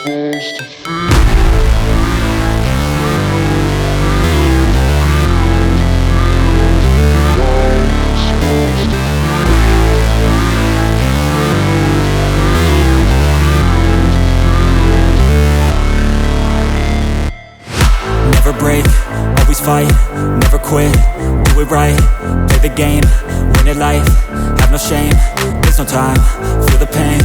Never break, always fight, never quit, do it right, play the game, win it life, have no shame, there's no time, feel the pain,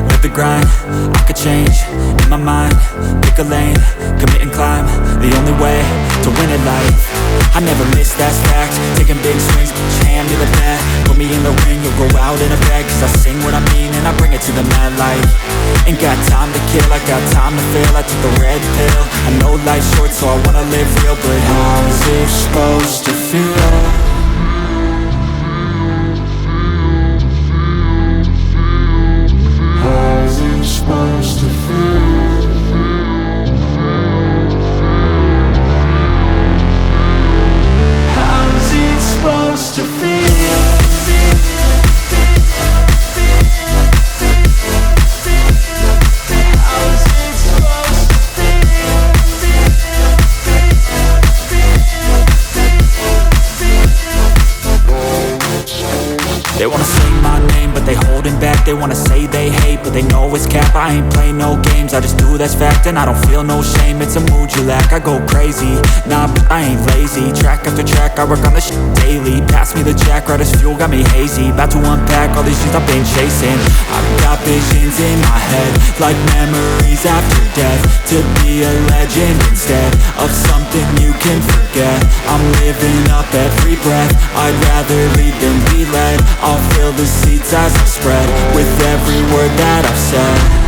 live the grind, I could change, in my mind, pick a lane, commit and climb, the only way to win it life. I never miss, that's fact, taking big swings, put your hand to the bat, put me in the ring, you'll go out in a bag, cause I sing what I mean and I bring it to the mad light. Ain't got time to kill, I got time to feel, I took the red pill, I know life's short so I wanna live real, but how's it supposed to feel? How's it supposed to feel? How's it supposed to feel? They wanna say my name, but they holding back. They wanna say they hate, but they know it's cap. I ain't play no games, I just do that's fact. And I don't feel no shame, it's a mood you lack. I go crazy, nah, but I ain't lazy. Track after track, I work on this shit daily. Pass me the jack, right as fuel, got me hazy. About to unpack all these things I've been chasing. I've got visions in my head, like memories after death. To be a legend instead of something you can forget. I'm living up every breath, I'd rather lead than be led. I'll fill the seats as I spread with every word that I've said.